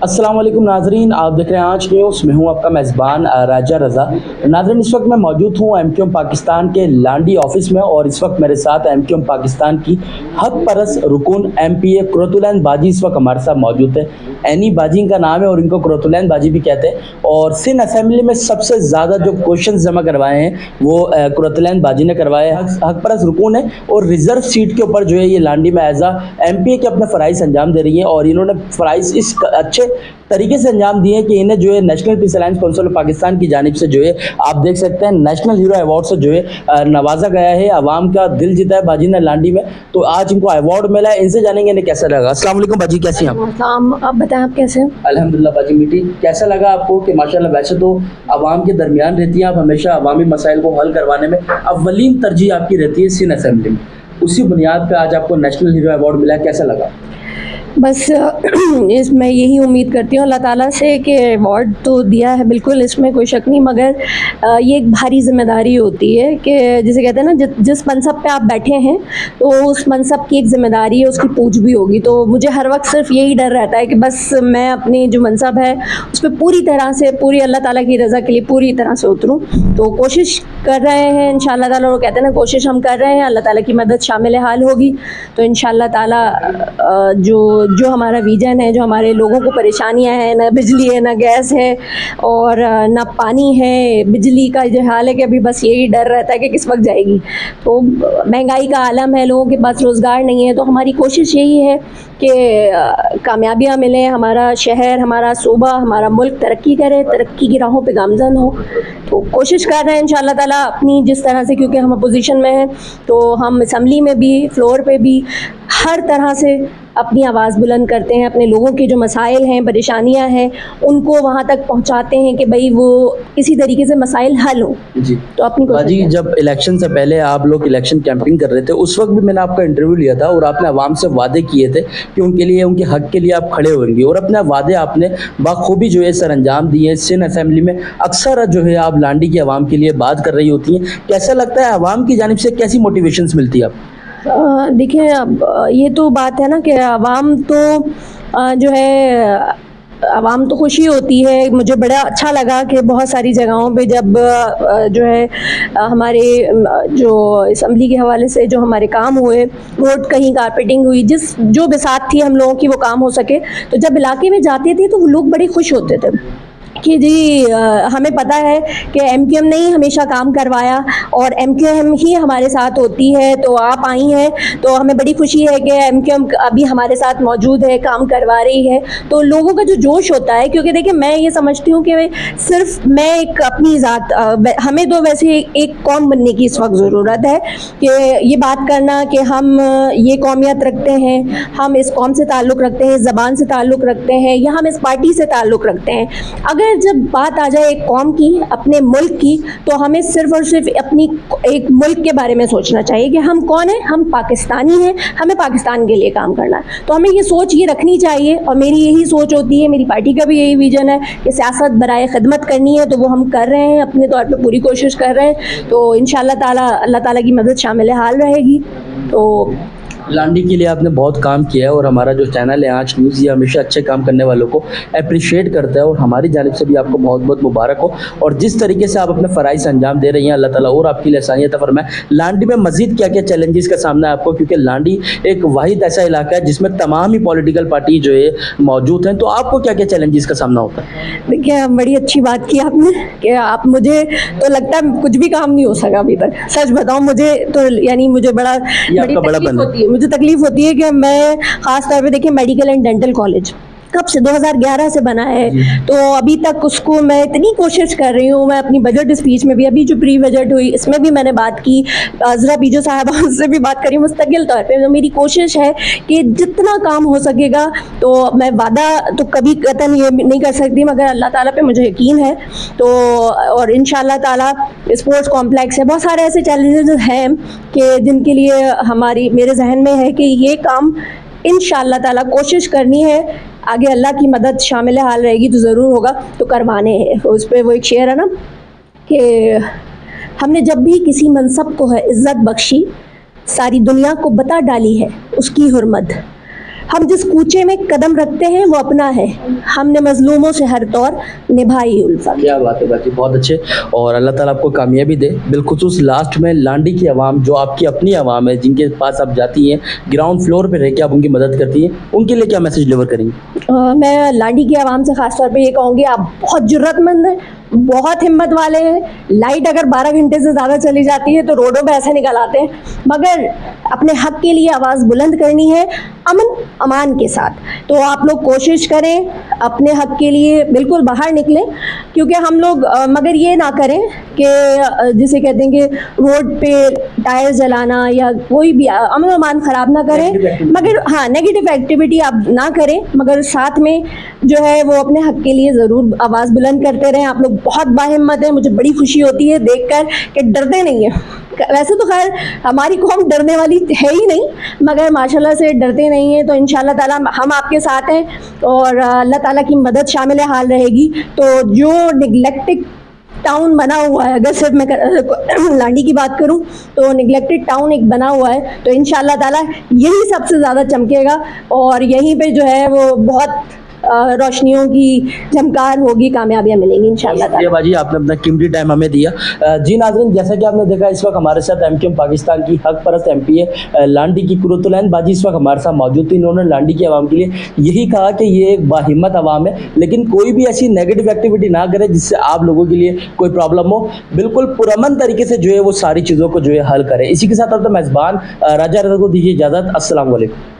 अस्सलाम वालेकुम नाजरीन, आप देख रहे हैं आज न्यूज़। मैं हूं आपका मेज़बान राजा रज़ा। नाजरीन, इस वक्त मैं मौजूद हूं एमक्यूएम पाकिस्तान के लांडी ऑफिस में और इस वक्त मेरे साथ एमक्यूएम पाकिस्तान की हक परस रुकन एमपीए कुरतुलैन बाजी इस वक्त हमारे साथ मौजूद है। एनी बाजी इनका नाम है और इनको कुरतुलैन बाजी भी कहते हैं। और सिंध असेंबली में सबसे ज़्यादा जो क्वेश्चन जमा करवाए हैं वो कुरतुलैन बाजी ने करवाए हैं। हक परस रुकन है और रिजर्व सीट के ऊपर जो है ये लांडी में एज एमपीए के अपने फ़राइज़ अंजाम दे रही है और इन्होंने फ़राइज़ इस अच्छे तरीके से अंजाम दिए कि इन्हें जो है national peace alliance council of Pakistan की जानिब से जो है आप देख सकते हैं नेशनल हीरो अवार्ड से जो है नवाजा गया है। अवाम का दिल जीता है बाजी ने लांडी में, तो आज इनको अवार्ड मिला है। इनसे जानेंगे इन्हें कैसा लगा। अस्सलाम वालेकुम बाजी, कैसी हैं आप? आप बताएं, आप कैसे हैं? अल्हम्दुलिल्लाह बाजी मीठी। कैसा लगा आपको कि माशाल्लाह वैसे तो अवाम के दरमियान रहती हैं आप, हमेशा अवामी मसाइल को हल करवाने में अव्वलीन तरजीह आपकी रहती है सिंध असेंबली में, उसी बुनियाद पर आज आपको नेशनल हीरो अवार्ड मिला, कैसा लगा? बस मैं यही उम्मीद करती हूँ अल्लाह ताला से कि अवार्ड तो दिया है, बिल्कुल इसमें कोई शक नहीं, मगर ये एक भारी ज़िम्मेदारी होती है कि जिसे कहते हैं ना, जिस मनसब पे आप बैठे हैं तो उस मनसब की एक ज़िम्मेदारी है, उसकी पूछ भी होगी। तो मुझे हर वक्त सिर्फ यही डर रहता है कि बस मैं अपनी जो मनसब है उस पर पूरी तरह से, पूरी अल्लाह ताला की रज़ा के लिए पूरी तरह से उतरूँ। तो कोशिश कर रहे हैं इंशाअल्लाह ताला, वो कहते हैं ना कोशिश हम कर रहे हैं, अल्लाह ताला की मदद शामिल हाल होगी तो इंशाअल्लाह ताला जो हमारा विजन है, जो हमारे लोगों को परेशानियां हैं, ना बिजली है, ना गैस है और ना पानी है, बिजली का जो हाल है कि अभी बस यही डर रहता है कि किस वक्त जाएगी। तो महंगाई का आलम है, लोगों के पास रोज़गार नहीं है, तो हमारी कोशिश यही है कि कामयाबियाँ मिलें, हमारा शहर, हमारा सूबा, हमारा मुल्क तरक्की करे, तरक्की की राहों पे गामज़न हो। तो कोशिश कर रहे हैं इंशाअल्लाह ताला अपनी जिस तरह से, क्योंकि हम अपोजिशन में हैं तो हम असम्बली में भी, फ्लोर पे भी हर तरह से अपनी आवाज़ बुलंद करते हैं, अपने लोगों के जो मसाइल हैं, परेशानियां हैं, उनको वहाँ तक पहुँचाते हैं कि भाई वो किसी तरीके से मसाइल हल हों। जी तो अपनी बाजी, जब इलेक्शन से पहले आप लोग इलेक्शन कैंपिंग कर रहे थे उस वक्त भी मैंने आपका इंटरव्यू लिया था और आपने आवाम से वादे किए थे कि उनके लिए, उनके हक के लिए आप खड़े होंगे और अपने वादे आपने बाखूबी जो है सर अंजाम दिए। सिंध असेंबली में अक्सर जो है आप लांडी की आवाम के लिए बात कर रही होती हैं, कैसा लगता है आवाम की जानिब से कैसी मोटिवेशंस मिलती है आपको? देखिए, अब ये तो बात है ना कि आवाम तो जो है, आवाम तो खुशी होती है। मुझे बड़ा अच्छा लगा कि बहुत सारी जगहों पे जब जो है हमारे जो असम्बली के हवाले से जो हमारे काम हुए, रोड कहीं कारपेटिंग हुई, जो बिसात थी हम लोगों की वो काम हो सके, तो जब इलाके में जाते थे तो लोग बड़े खुश होते थे कि जी हमें पता है कि एमक्यूएम ने ही हमेशा काम करवाया और एमक्यूएम ही हमारे साथ होती है, तो आप आई हैं तो हमें बड़ी खुशी है कि एमक्यूएम अभी हमारे साथ मौजूद है, काम करवा रही है। तो लोगों का जो जोश होता है, क्योंकि देखिए मैं ये समझती हूँ कि सिर्फ मैं एक अपनी ज़ात, हमें तो वैसे एक कौम बनने की इस वक्त ज़रूरत है कि ये बात करना कि हम ये कौमियत रखते हैं, हम इस कौम से ताल्लुक़ रखते हैं, इस ज़बान से ताल्लुक़ रखते हैं या हम इस पार्टी से ताल्लुक़ रखते हैं। अगर जब बात आ जाए एक कौम की, अपने मुल्क की, तो हमें सिर्फ और सिर्फ अपनी एक मुल्क के बारे में सोचना चाहिए कि हम कौन हैं, हम पाकिस्तानी हैं, हमें पाकिस्तान के लिए काम करना है। तो हमें ये सोच ये रखनी चाहिए और मेरी यही सोच होती है, मेरी पार्टी का भी यही विजन है कि सियासत बराए खिदमत करनी है, तो वो हम कर रहे हैं, अपने तौर पर पूरी कोशिश कर रहे हैं। तो इंशाअल्लाह ताला अल्लाह ताला की मदद शामिल हाल रहेगी। तो लांडी के लिए आपने बहुत काम किया है और हमारा जो चैनल है आज न्यूज़, ये हमेशा अच्छे काम करने वालों को अप्रिशिएट करता है और हमारी जानिब से भी आपको बहुत बहुत मुबारक हो। और जिस तरीके से आप अपने फ़राइज़ अंजाम दे रही हैं, अल्लाह ताला और आपके लिए आसानियत फरमाए। लांडी में मज़ीद क्या क्या चैलेंजेस का सामना है आपको, क्योंकि लांडी एक वाहिद ऐसा इलाका है जिसमें तमाम ही पॉलिटिकल पार्टी जो है मौजूद हैं, तो आपको क्या क्या चैलेंजेस का सामना होता है? देखिए, बड़ी अच्छी बात की आपने कि आप, मुझे तो लगता है कुछ भी काम नहीं हो सका अभी तक, सच बताऊँ मुझे तो, यानी मुझे बड़ी तकलीफ होती है, मुझे तकलीफ होती है कि मैं ख़ास तौर पे देखिए मेडिकल एंड डेंटल कॉलेज कब से 2011 से बना है, तो अभी तक उसको मैं इतनी कोशिश कर रही हूँ। मैं अपनी बजट स्पीच में भी, अभी जो प्री बजट हुई इसमें भी मैंने बात की, अज़रा बीजो साहबा से भी बात करी मुस्तकिल तौर पे। तो मेरी कोशिश है कि जितना काम हो सकेगा, तो मैं वादा तो कभी कतई ये नहीं कर सकती, मगर अल्लाह ताला पे मुझे यकीन है। तो और इंशाअल्लाह ताला स्पोर्ट्स कॉम्प्लेक्स है, बहुत सारे ऐसे चैलेंजेस हैं कि जिनके लिए मेरे जहन में है कि ये काम इंशाअल्लाह ताला कोशिश करनी है, आगे अल्लाह की मदद शामिल हाल रहेगी तो ज़रूर होगा, तो करवाने हैं। उस पर वो एक शेर है ना कि हमने जब भी किसी मनसब को है इज़्ज़त बख्शी, सारी दुनिया को बता डाली है उसकी हुर्मत। हम जिस कूचे में कदम रखते हैं वो अपना है, हमने मजलूमों से हर तौर निभाई उल्फत। क्या बात है बाजी, बहुत अच्छे। और अल्लाह ताला आपको कामयाबी दे। बिलखुसूस लास्ट में लांडी की आवाम, जो आपकी अपनी आवाम है, जिनके पास आप जाती हैं, ग्राउंड फ्लोर पे रह के आप उनकी मदद करती हैं, उनके लिए क्या मैसेज डिलीवर करेंगी? मैं लांडी की आवाम से ख़ास तौर पे ये कहूँगी, आप बहुत जुर्रतमंद हैं, बहुत हिम्मत वाले हैं। लाइट अगर 12 घंटे से ज़्यादा चली जाती है तो रोडों पे ऐसे निकल आते हैं, मगर अपने हक़ के लिए आवाज़ बुलंद करनी है अमन अमान के साथ। तो आप लोग कोशिश करें, अपने हक़ के लिए बिल्कुल बाहर निकलें, क्योंकि हम लोग मगर ये ना करें कि जिसे कहते हैं कि रोड पे टायर जलाना या कोई भी अमन अमान ख़राब ना करें, मगर हाँ नेगेटिव एक्टिविटी आप ना करें, मगर साथ में जो है वो अपने हक़ के लिए ज़रूर आवाज़ बुलंद करते रहें। आप लोग बहुत बाहिम्मत हैं, मुझे बड़ी खुशी होती है देखकर कि डरते नहीं हैं। वैसे तो खैर हमारी कौम डरने वाली है ही नहीं, मगर माशाल्लाह से डरते नहीं हैं। तो इंशाल्लाह ताला हम आपके साथ हैं और अल्लाह ताला की मदद शामिल हाल रहेगी। तो जो निगलेक्टेड टाउन बना हुआ है, अगर सिर्फ मैं लांडी की बात करूं तो निगलेक्टेड टाउन एक बना हुआ है, तो इंशाल्लाह ताला यही सबसे ज़्यादा चमकेगा और यहीं पे जो है वो बहुत रोशनियों की झमकार होगी, कामयाबियाँ मिलेंगी इंशाल्लाह ताला। बाजी, आपने अपना कीमती टाइम हमें दिया। जी नाज़रीन, जैसा कि आपने देखा, इस वक्त हमारे साथ एमक्यूएम पाकिस्तान की हक परस्त एमपी है लांडी की कुर्रतुल-ऐन बाजी इस वक्त हमारे साथ मौजूद थी। इन्होंने लांडी की आवाम के लिए यही कहा कि ये एक बाहिम्मत आवाम है, लेकिन कोई भी ऐसी नेगेटिव एक्टिविटी ना करे जिससे आप लोगों के लिए कोई प्रॉब्लम हो। बिल्कुल पुरअमन तरीके से जो है वो सारी चीज़ों को जो है हल करे। इसी के साथ अपना मेज़बान राजा रज़ा को दीजिए इजाज़त। अस्सलाम वालेकुम।